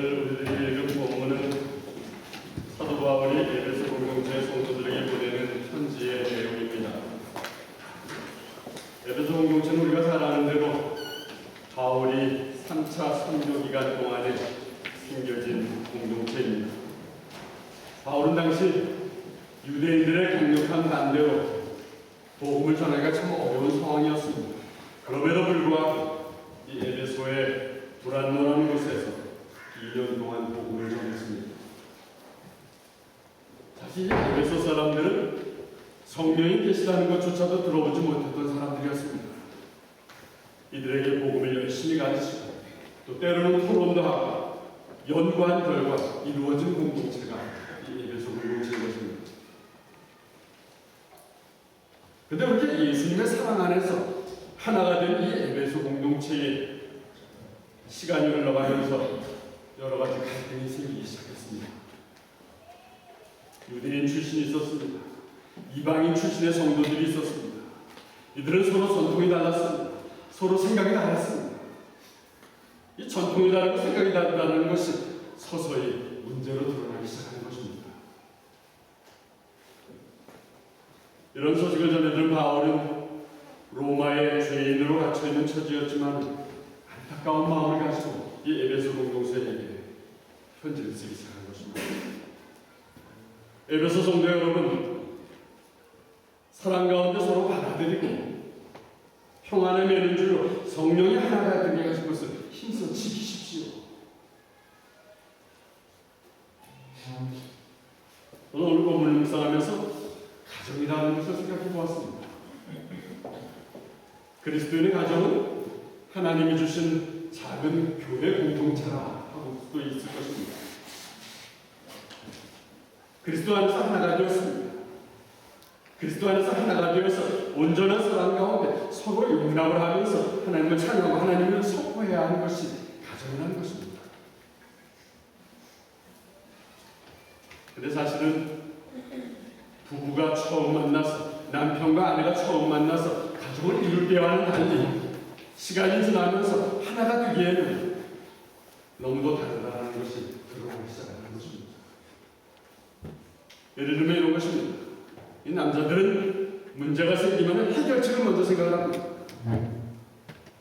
오늘 우리들이 읽은 본문은 사도 바울이 에베소 공동체 성도들에게 보내는 편지의 내용입니다. 에베소 공동체는 우리가 잘 아는 대로 바울이 3차 선교 기간 동안에 생겨진 공동체입니다. 바울은 당시 유대인들의 강력한 반대로 복음을 전하기가 참 어려운 상황이었습니다. 그럼에도 불구하고 이 에베소의 불안노란 곳에서 2년 동안 복음을 전했습니다. 사실 에베소 사람들은 성령이 계시다는 것조차도 들어보지 못했던 사람들이었습니다. 이들에게 복음을 열심히 가르치고 또 때로는 토론도 하고 연구한 결과 이루어진 공동체가 이 에베소 공동체인 것입니다. 그런데 우리 예수님의 사랑 안에서 하나가 된 이 에베소 공동체에 시간이 흘러가면서 여러 가지 갈등이 생기기 시작했습니다. 유대인 출신이 있었습니다. 이방인 출신의 성도들이 있었습니다. 이들은 서로 전통이 달랐습니다. 서로 생각이 달랐습니다. 이 전통이 다르고 생각이 다르다는 것이 서서히 문제로 드러나기 시작하는 것입니다. 이런 소식을 전해들은 바울은 로마의 죄인으로 갇혀있는 처지였지만 안타까운 마음을 가지고 이 에베소 공동체에게 편지를 쓰기 시작한 것입니다. 에베소 성도 여러분, 사랑 가운데 서로 받아들이고 평안에 매는 줄로 성령이 하나가 되게 하신 것을 힘써 지키십시오. 저는 오늘 본문을 묵상하면서 가정이라는 것을 생각해 보았습니다. 그리스도인의 가정은 하나님이 주신 작은 교회 공동체라 하고 수도 있을 것입니다. 그리스도 안에서 하나가 되었습니다. 그리스도 안에서 하나가 되어서 온전한 사랑 가운데 서로 용납을 하면서 하나님을 찬양하고 하나님을 선포해야 하는 것이 가정이라는 것입니다. 그런데 사실은 부부가 처음 만나서 남편과 아내가 처음 만나서 가정을 이룰 때와는 달리 시간이 지나면서 하나가 되기에는 너무도 다르다는 것이 드러나기 시작하는 것입니다. 예를 들면 이런 것입니다. 이 남자들은 문제가 생기면 해결책을 먼저 생각을 합니다.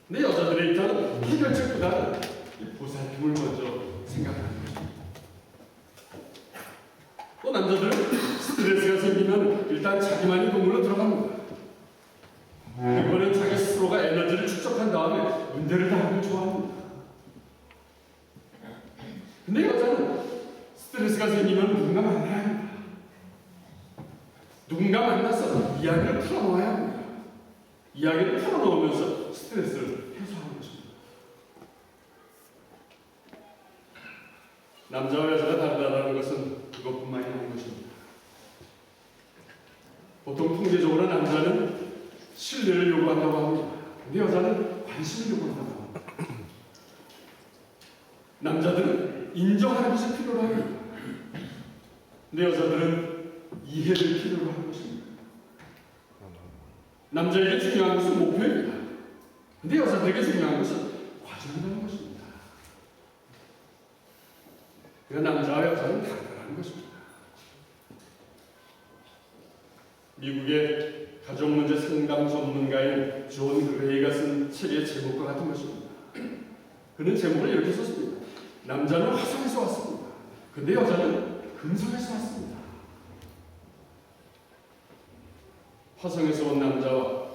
근데 여자들의 입장은 해결책보다는 보살핌을 먼저 생각하는 것입니다. 또 남자들은 스트레스가 생기면 일단 자기만의 동굴로 들어갑니다. 이번엔 자기 스스로가 에너지를 축적한 다음에 문제를 다루는 걸 좋아합니다. 근데 여자는 스트레스가 생기면 누군가 만나야 합니다. 누군가 만나서 이야기를 풀어놓아야 합니다. 이야기를 풀어놓으면서 스트레스를 해소하는 것입니다. 남자와 여자가 다르다는 것은 그것뿐만이 아닌 것입니다. 보통 통계적으로 남자는 신뢰를 요구한다고 합니다. 근데 여자는 관심을 요구한다고 합니다. 남자들은 인정하는 것이 필요로 합니다. 근데 여자들은 이해를 필요로 하는 것입니다. 남자에게 중요한 것은 목표입니다. 근데 여자들에게 중요한 것은 과정이라는 것입니다. 그러나 남자와 여자는 다르다는 것입니다. 미국의 가족문제 상담 전문가인 존 그레이가 쓴 책의 제목과 같은 것입니다. 그는 제목을 이렇게 썼습니다. 남자는 화성에서 왔습니다. 근데 여자는 금성에서 왔습니다. 화성에서 온 남자와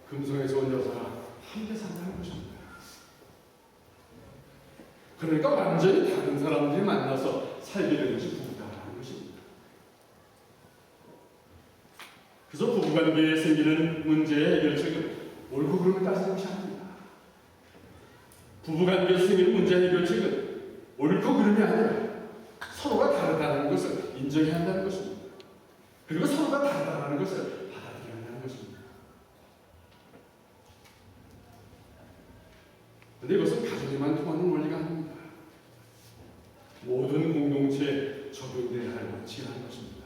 금성에서 온 여자가 함께 산다는 것입니다. 그러니까 완전히 다른 사람들이 만나서 살게 되는 것이 부부다라는 것입니다. 그래서 부부관계에 생기는 문제의 해결책은 옳고 그름을 따지는 것이 아닙니다. 부부관계에서 생기는 문제 해결책은 옳고 그름이 아니라 서로가 다르다는 것을 인정해야 한다는 것입니다. 그리고 서로가 다르다는 것을 받아들여야 한다는 것입니다. 그런데 이것은 가정에만 통하는 원리가 아닙니다. 모든 공동체에 적용되어야 할 원칙이라는 것입니다.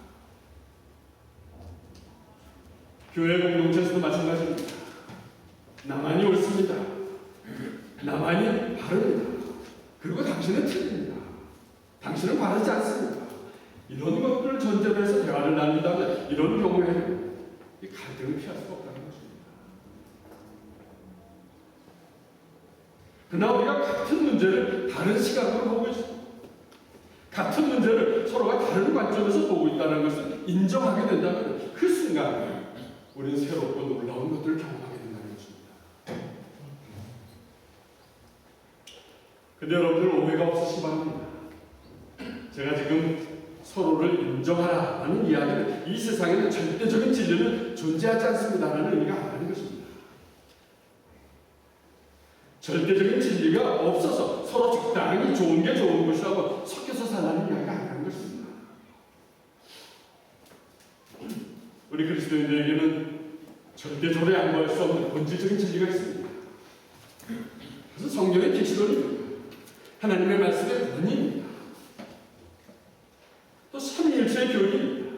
교회 공동체에서도 마찬가지입니다. 나만이 옳습니다. 나만이 바릅니다. 그리고 당신은 틀립니다. 당신은 바르지 않습니다. 이런 것들을 전제로 해서 대화를 나눈다면 이런 경우에는 이 갈등을 피할 수가 없다는 것입니다. 그러나 우리가 같은 문제를 다른 시각으로 보고 있습니다. 같은 문제를 서로가 다른 관점에서 보고 있다는 것을 인정하게 된다면 그 순간 우리는 새롭고 놀라운 것들을 경험하게 된다는 것입니다. 근데 여러분들 오해가 없으시기 바랍니다. 제가 지금 서로를 인정하라는 이야기는 이 세상에는 절대적인 진리는 존재하지 않습니다라는 의미가 아니라는 것입니다. 절대적인 진리가 없어서 서로 적당히 좋은 게 좋은 것이라고 섞여서 살라는 이야기가 아니라는 것입니다. 우리 그리스도인들에게는 절대적으로 양보할 수 없는 본질적인 진리가 있습니다. 그래서 성경의 계시론입니다. 하나님의 말씀의 권위입니다. 또 삼위일체의 교리입니다.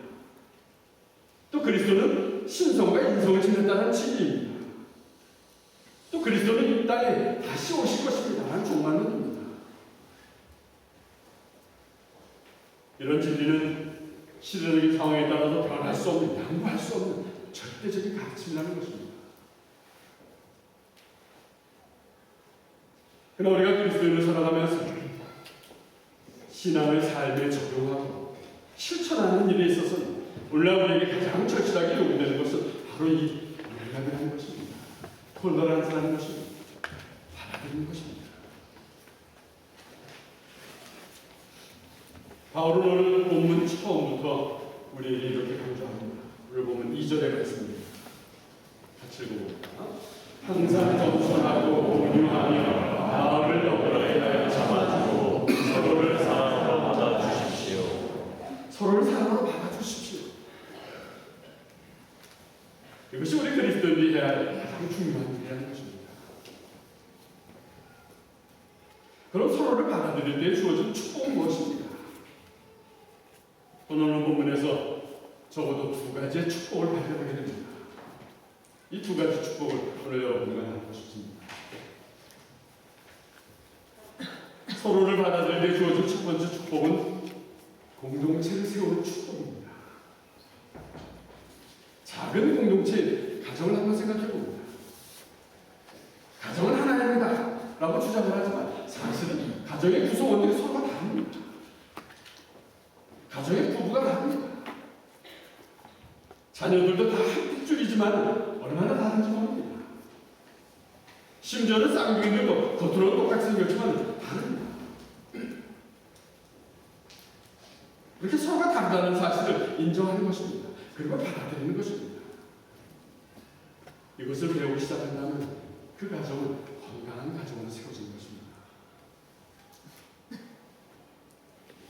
또 그리스도는 신성과 인성을 지녔다는 진리입니다. 또 그리스도는 이 땅에 다시 오실 것입니다. 라는 종말론입니다. 이런 진리는 시대적인 상황에 따라서 변할 수 없는, 양보할 수 없는 절대적인 가르침이라는 것입니다. 그러나 우리가 그리스도인을 살아가면서 신앙을 삶에 적용하고 실천하는 일에 있어서는 오늘날 우리에게 가장 절실하게 요구되는 것은 바로 이 연락이라는 것입니다. 톨러란스라는 것입니다. 받아들이는 것입니다. 바울은 오늘 본문 처음부터 우리에게 이렇게 강조합니다. 오늘 보면 2절에 말씀입니다. 같이 읽어봅니다. 항상 겸손하고 온유하며 마음을 너그럽게 참아주고 서로를 사랑으로 받아주십시오. 서로를 사랑으로 받아주십시오. 이것이 우리 그리스도인들이 해야 할 가장 중요한 일이라는 것입니다. 그럼 서로를 받아들일 때 주어진 축복은 무엇입니까? 오늘 본문에서 적어도 두 가지의 축복을 발견하게 됩니다. 이 두 가지 축복을 오늘 여러분과 나누고 싶습니다. 서로를 받아들일 때 주어진 첫 번째 축복은 공동체를 세우는 축복입니다. 작은 공동체, 가정을 한번 생각해 봅니다. 가정은 하나입니다 라고 주장을 하지만 사실은 가정의 구성원들이 서로가 다릅니다. 가정의 부부가 다릅니다. 자녀들도 다 한 핏줄이지만 얼마나 다른지 모릅니다. 심지어는 쌍둥이들도 겉으로는 똑같이 생겼지만 다릅니다. 이렇게 서로가 다르다는 사실을 인정하는 것입니다. 그리고 받아들이는 것입니다. 이것을 배우기 시작한다면 그 가정은 건강한 가정으로 세워진 것입니다.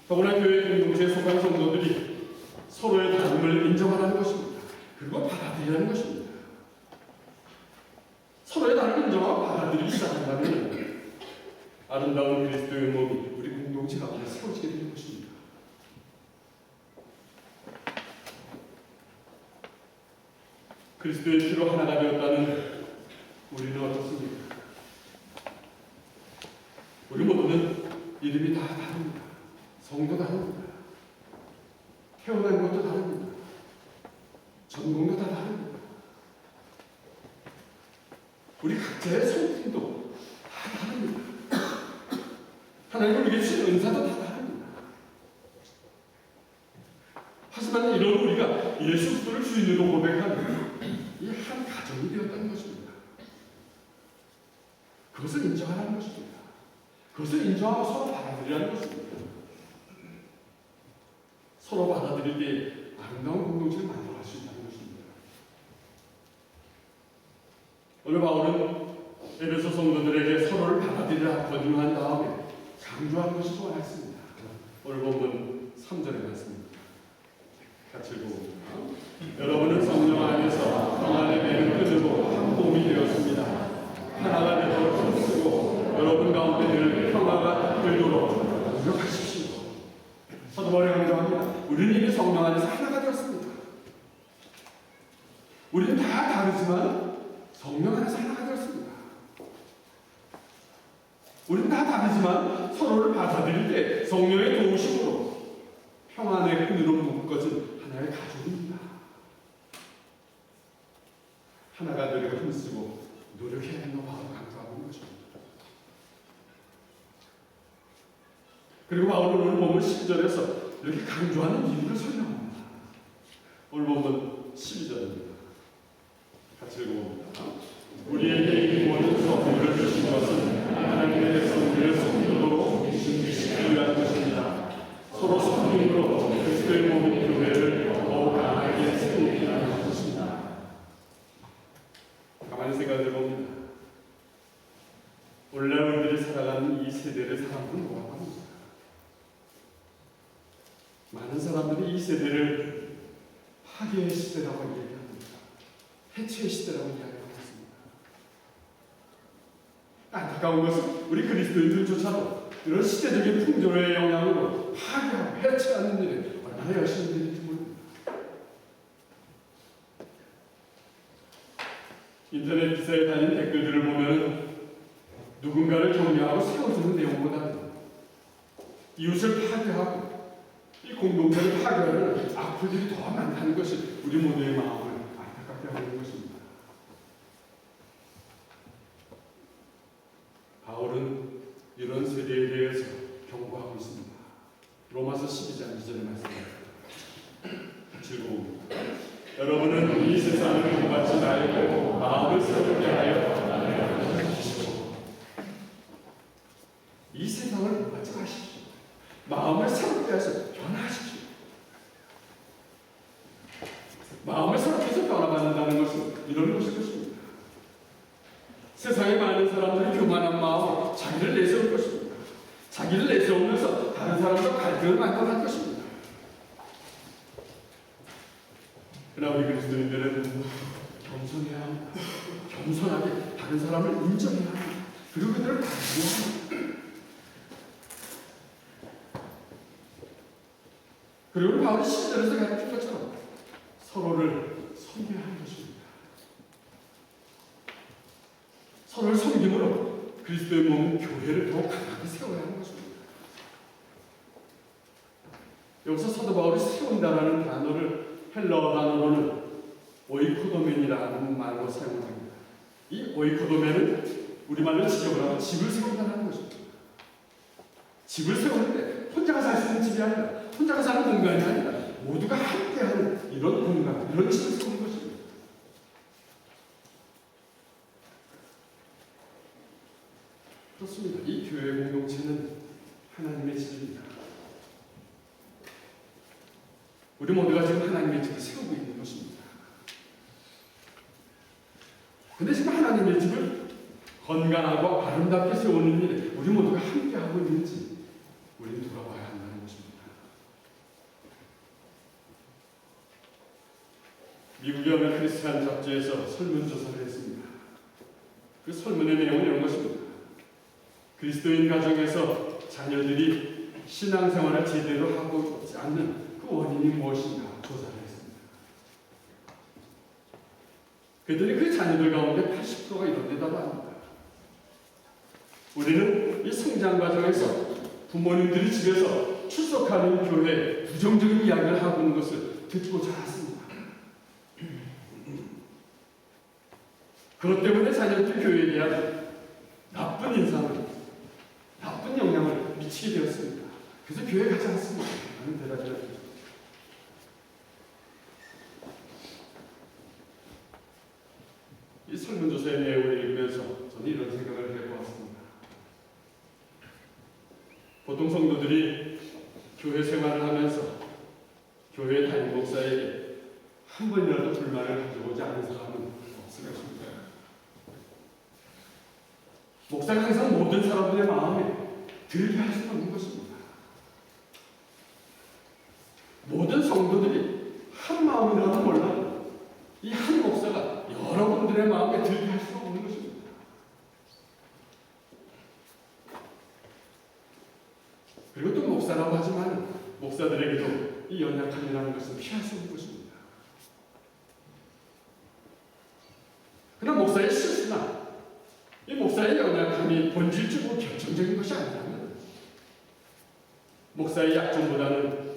더구나 교회 공동체에 속한 성도들이 서로의 다름을 인정하라는 것입니다. 그리고 받아들이라는 것입니다. 서로의 다름을 인정하고 받아들이기 시작한다면 아름다운 그리스도의 몸이 우리 공동체 가운데 세워지게 되는 것입니다. 그리스도의 피로 하나가 되었다는 우리는 어떻습니까? 우리 모두는 이름이 다 다릅니다. 성도 다릅니다. 태어난 것도 다릅니다. 전공도 다 다릅니다. 우리 각자의 성품도 다 다릅니다. 하나님을 위해 주신 은사도 다 다릅니다. 하지만 이런 우리가 예수 그리스도를 주인으로 고백하는 이 한 가정이 되었다는 것입니다. 그것을 인정하라는 것입니다. 그것을 인정하고 서로 받아들이라는 것입니다. 서로 받아들일 때 아름다운 공동체를 만들어갈 수 있다는 것입니다. 오늘 바울은 에베소 성도들에게 서로를 받아들이라 권유한 다음에 강조한 것이 또 하나 있습니다. 오늘 본문 3절에 말씀입니다. 같이 읽어봅니다. 여러분은 성령 안에서 평안의 배를 끊고 한 몸이 되었습니다. 하나가 되도록 힘쓰고 여러분 가운데 늘 평화가 들도록 노력하십시오. 사도 바울이 강조합니다. 우리는 이미 성령 안에서 하나가 되었습니다. 우리는 다 다르지만 성령 안에서 하나가 되었습니다. 우리는 다 다르지만 서로를 받아들일 때 성령의 도우심 그리고 바울은 오늘 본문 12절에서 이렇게 강조하는 이유를 설명합니다. 오늘 본문 12절입니다. 같이 읽어봅니다. 우리에게 이 모든 선물을 주신 것은 하나님의 선물을 성도로 증기시키기 위한 것입니다. 서로 성령으로 그리스도의 몸인 교회를 더욱 강하게 세우기 위한 것입니다. 가만히 생각해 봅니다. 오늘날 우리들이 살아가는 이 세대를 사람들은 뭐라고 합니까? 많은 사람들이 이 세대를 파괴의 시대라고 얘기합니다. 해체의 시대라고 이야기합니다. 안타까운 것은 우리 그리스도인들조차도 이런 시대적인 풍조의 영향으로 파괴하고 해체하는 일에 얼마나 열심히 일인지 모릅니다. 인터넷 기사에 달린 댓글들을 보면 누군가를 격려하고 세워주는 내용보다는 이웃을 파괴하고 이 공동체를 파괴하는 악플들이 더 많다는 것이 우리 모두의 마음을 안타깝게 하는 것입니다. 바울은 이런 세대에 대해서 경고하고 있습니다. 로마서 12장 2절의 말씀입니다. 같이 읽어봅니다. 여러분은 이 세상을 본받지 말고 마음을 새롭게 하여 변화하십시오. 이 세상을 본받지 마십시오. 마음을 새롭게 해서 변화하십시오. 마음을 새롭게 해서 변화받는다는 것은 이런 것일 것입니다. 세상에 많은 사람들이 교만한 마음으로 자기를 내세울 것입니다. 자기를 내세우면서 다른 사람과 갈등을 만들어갈 것입니다. 그러나 우리 그리스도인들은 겸손해야 합니다. 겸손하게 다른 사람을 인정해야 합니다. 그리고 그들을 가르쳐야 합니다. 그리고 바울이 10절에서 가르친 것처럼 서로를 섬겨야 하는 것입니다. 서로를 섬김으로 그리스도의 몸 교회를 더 강하게 세워야 하는 것입니다. 여기서 사도 바울이 세운다라는 단어를 헬라어 단어로는 오이코도멘이라는 말로 사용합니다. 이 오이코도멘은 우리말로 직역을 하면 집을 세운다는 것입니다. 집을 세우는데 혼자가 살 수 있는 집이 아니라, 혼자가 사는 공간이 아니라 모두가 함께하는 이런 공간, 이런 집을 세우는 것입니다. 그렇습니다. 이 교회 공동체는 하나님의 집입니다. 우리 모두가 지금 하나님의 집을 세우고 있는 것입니다. 근데 지금 하나님의 집을 건강하고 아름답게 세우는 일에 우리 모두가 함께하고 있는지 우리는 돌아봐야 한다는 것입니다. 미국의 어느 크리스찬 잡지에서 설문조사를 했습니다. 그 설문의 내용은 이런 것입니다. 그리스도인 가정에서 자녀들이 신앙생활을 제대로 하고 있지 않는 그 원인이 무엇인가 조사를 했습니다. 그랬더니 그 자녀들 가운데 80%가 이런 데다가 합니다. 우리는 이 성장 과정에서 부모님들이 집에서 출석하는 교회에 부정적인 이야기를 하고 있는 것을 듣고 자랐습니다. 그것 때문에 자녀들 교회에 대한 나쁜 인상을, 나쁜 영향을 미치게 되었습니다. 그래서 교회 가지 않습니다. 라는 대답이었습니다. 이 설문조사의 내용을 읽으면서 저는 이런 생각을 해보았습니다. 보통 성도들이 교회 생활을 하면서 교회 담임 목사에게 한 번이라도 불만을 가져오지 않은 사람은 없을 것입니다. 목사가 항상 모든 사람들의 마음에 들게 할 수는 없는 것입니다. 모든 성도들이 한 마음이라도 몰라도 이 한 목사가 여러분들의 마음에 들게 할 수는 없는 것입니다. 그리고 또 목사라고 하지만 목사들에게도 이 연약함이라는 것은 피할 수 없는 것입니다. 그러나 목사의 실수나 이 목사의 연약함이 본질적으로 결정적인 것이 아니라면 목사의 약점보다는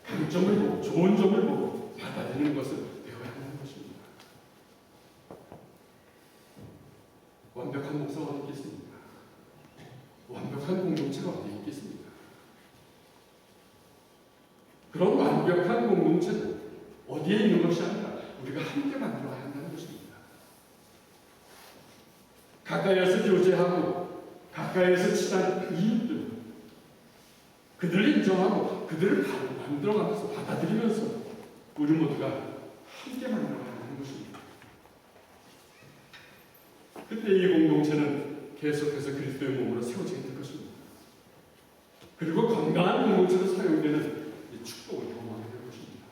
강점을 보고 좋은 점을 보고 받아들이는 것을 배워야 하는 것입니다. 완벽한 목사가 어디 있겠습니까? 완벽한 공동체가 어디 있겠습니까? 그런 완벽한 공동체는 어디에 있는 것이 아니라 우리가 함께 만들어야 한다는 것입니다. 가까이에서 교제하고 가까이에서 친한 이웃들, 그들을 인정하고 그들을 만들어가면서 받아들이면서 우리 모두가 함께 만들어가야 하는 것입니다. 그때 이 공동체는 계속해서 그리스도의 몸으로 세워지게 될 것입니다. 그리고 건강한 공동체로 사용되는 이 축복을 경험하게 될 것입니다.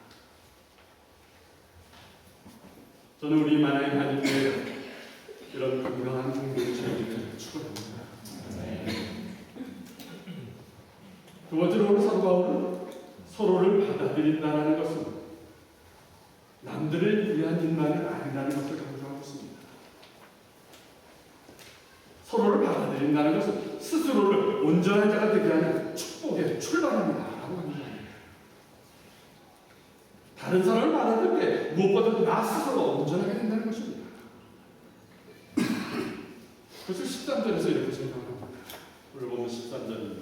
저는 우리 만화의 하나님께 이런 건강한 공동체를 축원합니다. 두 번째로 오늘 사도 바울은 서로를 받아들인다는 것은 남들을 위한 일만이 아니라는 것을 강조하고 있습니다. 서로를 받아들인다는 것은 스스로를 온전한 자가 되게 하는 축복의 출발입니다. 라고 합니다. 다른 사람을 받아들일 때 무엇보다도 나 스스로가 온전하게 된다는 것입니다. 그래서 13절에서 이렇게 생각합니다. 오늘 보면 13절입니다.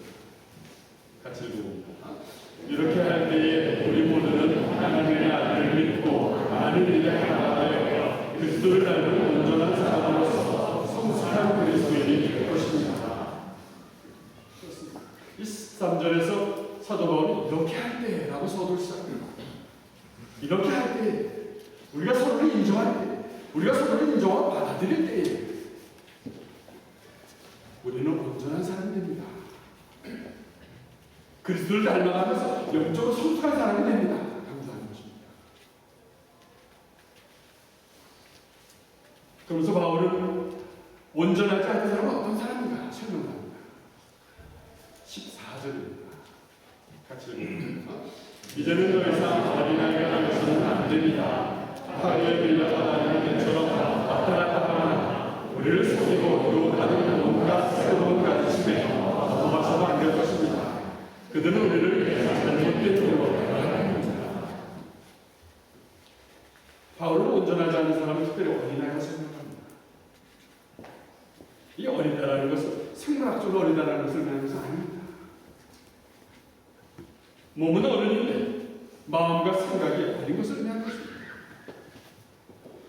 같이 읽어봅니다. 이렇게 할 때에 우리 모두는 하나님의 아들을 믿고 많은 일에 나아가여 그리스도를 닮은 온전한 사람으로서 성숙한 그리스도인이 될 것입니다. 그렇습니다. 23절에서 사도 바울이 이렇게 할 때라고 서두를 시작합니다. 이렇게 할 때, 우리가 서로를 인정할 때, 우리가 서로를 인정하고 받아들일 때에 우리는 온전한 사람이 됩니다. 그리스도를 닮아가면서 영적으로 성숙한 사람이 됩니다. 강조하는 것입니다. 그러면서 바울은 온전하지 않은 사람은 어떤 사람인가 설명합니다. 14절입니다. 같이 읽어봅니다. 이제는 더 이상 어린아이가 되어서는 안 됩니다. 하루에 밀려가다니는 개처럼 왔다 갔다 하거나 우리를 속이고 유혹하는 온갖 새로운 가르침에 넘어가서도 안 될 것입니다. 그들은 우리를 잘못된 길로 인도합니다. 바울은 온전하지 않은 사람은 특별히 어린아이라고 생각합니다. 이 어리다라는 것은 생물학적으로 어리다라는 것을 의미하는 것은 아닙니다. 몸은 어른인데 마음과 생각이 어린 것을 의미하는 것입니다.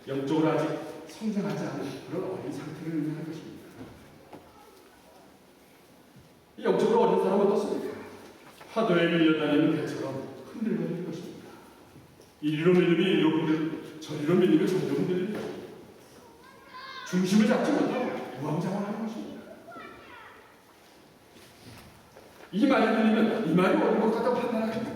영적으로 아직 성장하지 않은 그런 어린 상태를 의미하는 것입니다. 이 영적으로 어린 사람은 어떻습니까? 파도에 밀려다니는 배처럼 흔들거리는 것입니다. 이리로 밀리면 이리로 흔들리고 저리로 밀리면 저리로 흔들리는 것입니다. 중심을 잡지 못하고 우왕좌왕하는 것입니다. 이 말이 들리면 이 말이 옳은 것 같다고 판단합니다.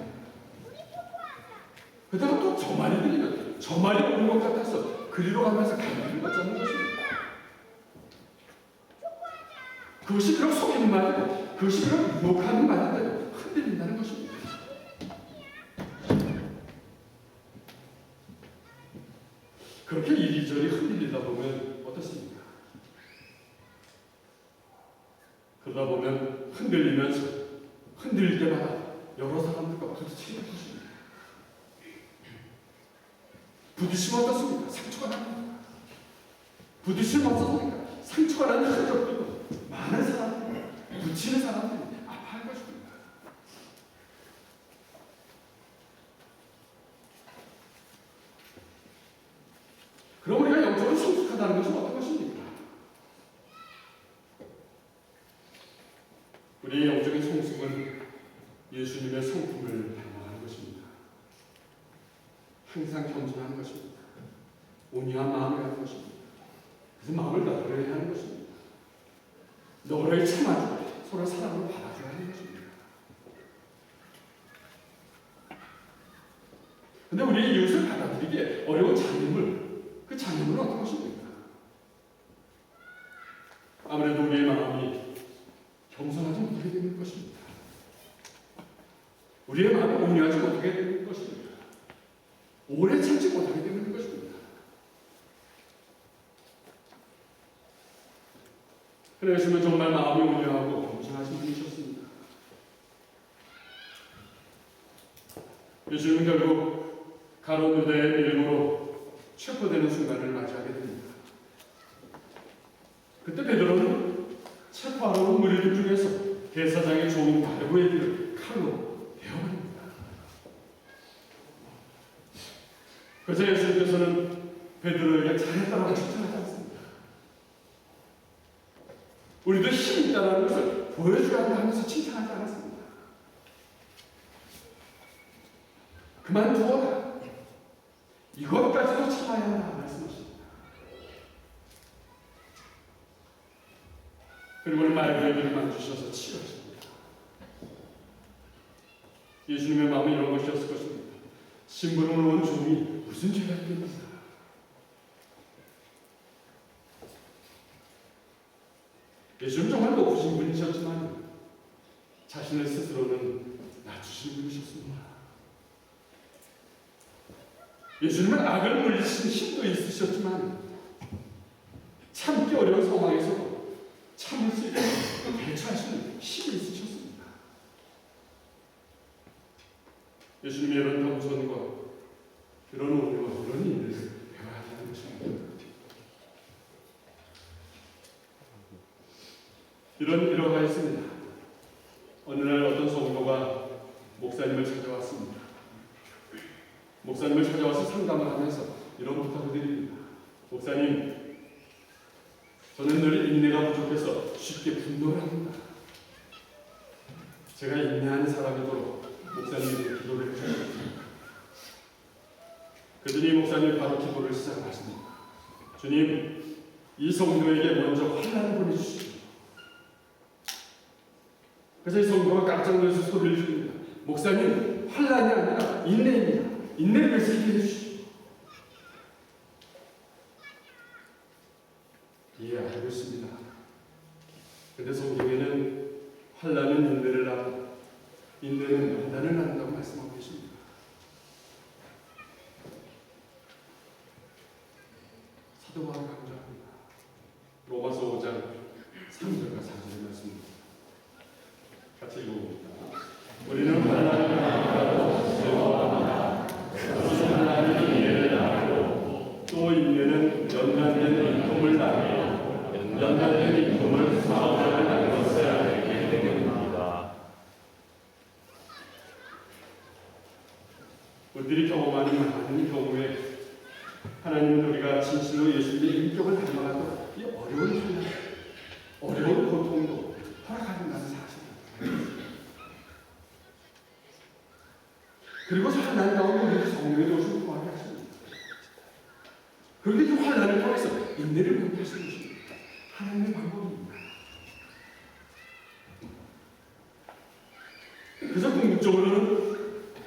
그다가 또 저 말이 들리면 저 말이 옳은 것 같아서 그리로 가면서 갈등을 갖자는 것입니다. 그것이 그렇게 속이는 말이고 그것이 그렇게 유혹하는 말인데도 흔들린다는 것입니다. 그렇게 이리저리 흔들리다 보면 어떻습니까? 그러다 보면 흔들리면서 흔들릴 때마다 여러 사람들과 부딪히게 될 것입니다. 부딪히면 어떻습니까? 상처가 납니다. 부딪히면 어떻습니까? 상처가 나는 흔적들도 많은 사람들이 부딪히는 사람들이 아파할 것입니다. 그럼 우리가 영적으로 성숙하다는 것은 어떤 것입니까? 우리의 영적인 성숙은 예수님의 성품을 닮아가는 것입니다. 항상 겸손한 것입니다. 온유한 마음을 가는 것입니다. 그래서 마음을 너그러이 하는 것입니다. 너그러이 참아주고 서로 사랑으로 받아줘야 하는 것입니다. 그런데 우리의 이웃을 받아들이기에 어려운 장애물, 그 장애물은 어떤 것입니까? 아무래도 우리의 마음이 겸손하지 못하게 되는 것입니다. 우리의 마음이 온유하지 못하게 되는 것입니다. 오래 참지 못하게 되는 것입니다. 그래 예수님은 정말 마음이 온유하고 겸손하신 분이셨습니다. 예수님은 결국 가룟 유다의 밀고로 체포되는 순간을 맞이하게 됩니다. 그때 베드로는 체포하러 온 무리들 중에서 대사장의 종인 바르고의 길을 칼로 베어버립니다. 그저 예수님께서는 베드로에게 잘했다라고 칭찬하지 않습니다. 우리도 힘이 있다는 것을 보여줘야 한다 하면서 칭찬하지 않았습니다. 그만두어라. 이것까지도 참아야 한다 말씀하십니다. 그리고는 말그레비를 주셔서 치유하십니다. 예수님의 마음은 이런 것이었을 것입니다. 심부름을 온 종이 무슨 죄가 있겠는가? 예수님 정말 높으신 분이셨지만 자신을 스스로는 낮추신 분이셨습니다. 예수님은 악을 물리친 힘도 있으셨지만 참기 어려운 상황에서도 참을 수 있고 대처하시는 힘이 있으셨습니다. 예수님의 이런 겸손과 이런 온유와 이런 인내를 배워야 한다는 것입니다. 이런 일화가 있습니다. 어느 날 어떤 성도가 목사님을 찾아왔습니다. 목사님을 찾아와서 상담을 하면서 이런 부탁을 드립니다. 목사님, 저는 늘 인내가 부족해서 쉽게 분노를 합니다. 제가 인내하는 사람이도록 목사님께 기도를 해주셨습니다. 그러더니 목사님이 바로 기도를 시작하십니다. 주님, 이 성도에게 먼저 환난을 보내주시오. 그래서 이 성도가 깜짝 놀라서 소리를 지릅니다. 목사님, 환난이 아니라 인내입니다. 인내를 위해서 이해해 주시오. 알고 있습니다. 그런데 성경에는 환난은 인내를 낳고 인내는 연단을 낳는다고 말씀하고 계십니다. 사도 바울이 강조합니다. 로마서 5장 3절과 4절의 말씀입니다. 같이 읽어봅니다. 우리는 환난을 당하고 즐거워합니다. 무슨 환난이 인내를 낳고 또 인내는 연단된 인품을 낳고 연단된 인품을 사업을 낳는 것을 알게 되는입니다. 우리들이 경험하는 많은 경우에 하나님은 우리가 진실로 예수님의 인격을 닮아가도 이 어려운 환난, 어려운 고통도 허락하신다는 사실입니다. 그리고 환난 가운데 우리를 성령의 도시로 구하게 하십니다. 그런데 이 환난을 통해서 인내를 배우게 하시는 것입니다. 하나님의 방법입니다. 그래서 궁극적으로는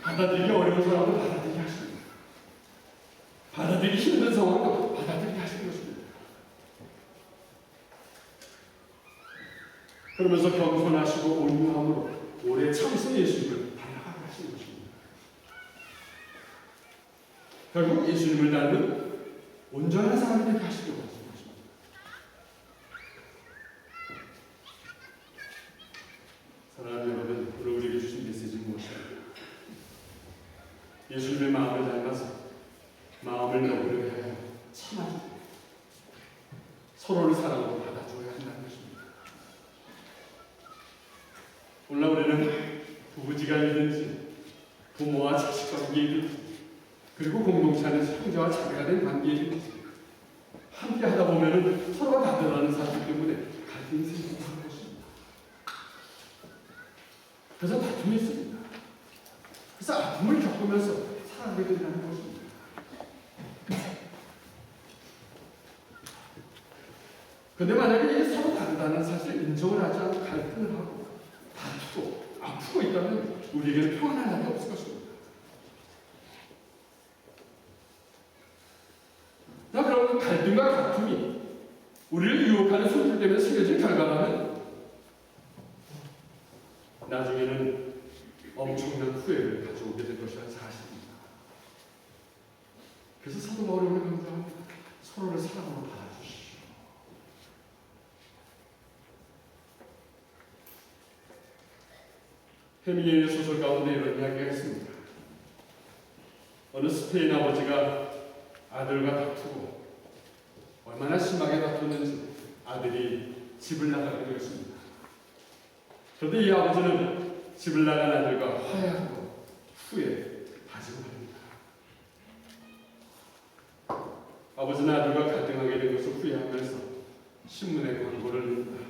받아들이기 어려운 사람을 받아들이게 하십니다. 받아들이기 힘든 상황도 받아들이게 하시는 것입니다. 그러면서 겸손하시고 온유함으로 오래 참으신 예수님을 닮아가게 하시는 것입니다. 결국 예수님을 닮은 온전한 사람이 되게 하시려고 하시는 것입니다. 사랑하는 여러분, 오늘 우리에게 주신 메시지는 무엇입니까? 예수님의 마음을 닮아서 마음을 너그럽게 하여 참아주고 서로를 사랑으로 받아줘야 한다는 것입니다. 오늘 우리는 부부지간이든지 부모와 자식 관계이든지 그리고 공동체 안에서 형제와 자매가 된 관계이든지 함께 하다 보면 서로가 다르다는 사실 때문에 갈등이 생기고 하는 것입니다. 그래서 다툼이 있습니다. 그래서 아픔을 겪으면서 살아가게 된다는 것입니다. 그런데 만약에 이게 서로 다르다는 사실을 인정을 하지 않고 갈등을 하고 다투고 아프고 있다면 우리에게는 평안한 날이 없을 것입니다. 그럼 갈등과 다툼이 우리를 유혹하는 소질 때문에 생겨진 결과라면 나중에는 엄청난 후회를 가져오게 될 것이라는 사실입니다. 그래서 사도 바울이 오늘 강조합니다. 서로를 사랑으로 받아주시오. 헤밍웨이의 소설 가운데 이런 이야기가 있습니다. 어느 스페인 아버지가 아들과 다투고 얼마나 심하게 다투는지 아들이 집을 나가게 되었습니다. 그런데 이 아버지는 집을 나간 아들과 화해하고 후에 다짐을 합니다. 아버지는 아들과 갈등하게 된 것을 후회하면서 신문에 광고를 냅니다.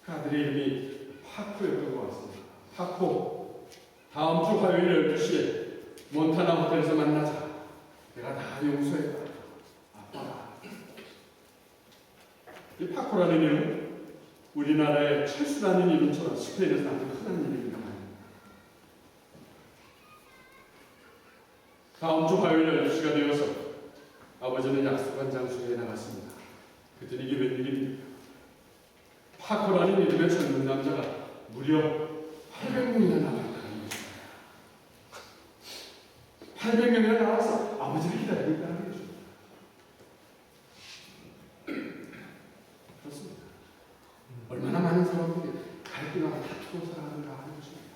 그 아들의 이름이 파코였던 것 같습니다. 파코, 다음 주 화요일 12시에 몬타나 호텔에서 만나자. 내가 다 용서했다. 아빠. 이 파코라는 이름은 우리나라의 철수라는 이름처럼 스페인에서 아주 흔한 이름입니다. 다음 주 화요일 12시가 되어서 아버지는 약속한 장소에 나갔습니다. 그랬더니 이게 웬일입니까? 파코라는 이름의 젊은 남자가 무려 800명이나 나갔다는 것입니다. 800명이나 나와서 아버지를 기다리고 있다는 거죠. 그렇습니다. 얼마나 많은 사람들이 갈등하고 다투고 살아가는가 하는 것입니다.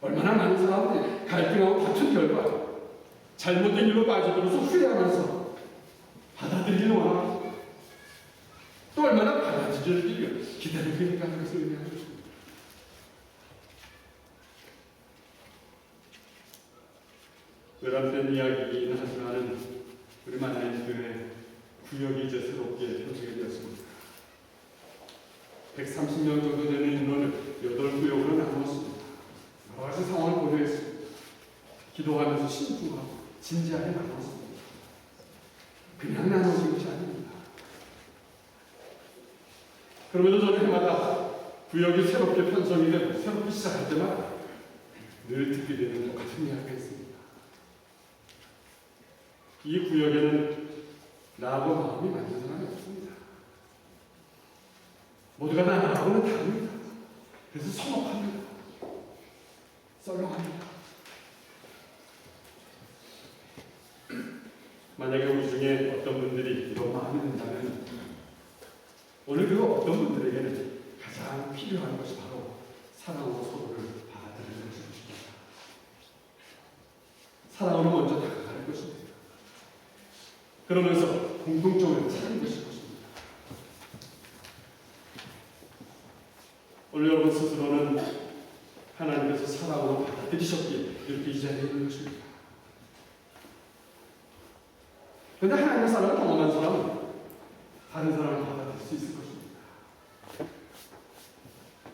얼마나 많은 사람들이 갈등하고 다툰 결과 잘못된 일로 빠져들어서 후회하면서 받아들이는 원하고 또 얼마나 받아들이기를 기다리고 있다는 것을 의미하는 것입니다. 외람된 이야기이긴 하지만 우리 만나는 교회 구역이 이제 새롭게 표시가 되었습니다. 130명 정도 되는 인원을 8구역으로 나누었습니다. 여러 가지 상황을 고려했습니다. 기도하면서 신중하고 진지하게 나눴습니다. 그냥 나눠진 것이 아닙니다. 그러면서 저는 해마다 구역이 새롭게 편성이 되고 새롭게 시작할 때마다 늘 듣게 되는 똑같은 이야기가 있습니다. 이 구역에는 나하고 마음이 맞는 사람이 없습니다. 모두가 나하고는 다릅니다. 그래서 서먹합니다. 썰렁합니다. 만약에 우리 중에 어떤 분들이 이런 마음이 든다면 오늘 그 어떤 분들에게는 가장 필요한 것이 바로 사랑으로 서로를 받아들이는 것입니다. 사랑으로 먼저 다가가는 것입니다. 그러면서 공동적으로 찾는 것일 것입니다. 오늘 여러분 스스로는 하나님께서 사랑으로 받아들이셨기에 이렇게 이 자리에 있는 것입니다. 그런데 하나님의 사랑을 경험한 사람은 다른 사람을 받아들일 수 있을 것입니다.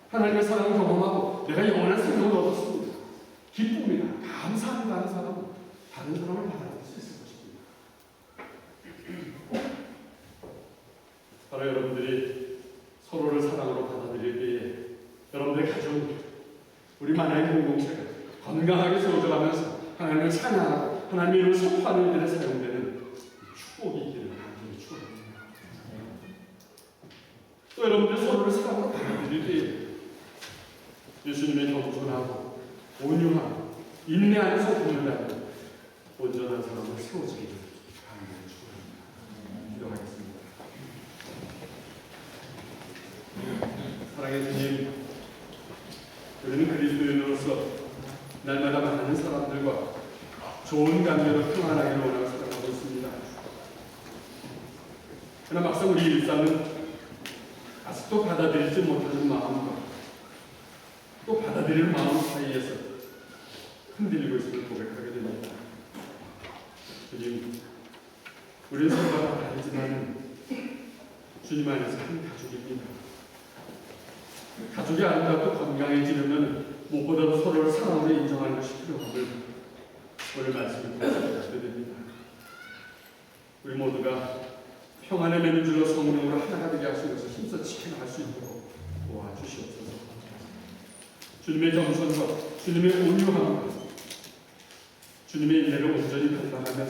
하나님의 사랑을 경험하고 내가 영원한 생명을 얻었습니다. 기쁩니다. 감사합니다 하는 사람은 다른 사람을 받아들일 수 있을 것입니다. 바로 여러분들이 서로를 사랑으로 받아들일 때에 여러분들의 가정, 우리 만화의 공동체가 건강하게 세워져가면서 하나님을 찬양하고 하나님의 이름을 선포하는 일에 사용되는 축복이 있기를 간절히 축원합니다. 또 여러분들 서로를 사랑으로 받아들일 때에 예수님의 겸손하고 온유하고 인내 안에서 보는다면 온전한 사람을 세워지기를 간절히 축원합니다. 기도하겠습니다. 사랑의 주님, 우리는 그리스도인으로서 날마다 많은 사람들과 좋은 관계로 평안하기를 원하고 살아가고 있습니다. 그러나 막상 우리 일상은 아직도 받아들이지 못하는 마음과 또 받아들일 마음 사이에서 흔들리고 있음을 고백하게 됩니다. 주님, 우리는 서로가 다르지만 주님 안에서 한 가족입니다. 가족이 아름답고 건강해지려면 무엇보다도 서로를 사랑으로 인정하는 것이 필요함을 오늘 말씀을 통해서 알게 됩니다. 우리 모두가 평안의 맨줄로 성령으로 하나가 되게 하신 것을 힘써 지켜나갈 수 있도록 도와주시옵소서. 주님의 겸손과 주님의 온유함과 주님의 인내를 온전히 감당하며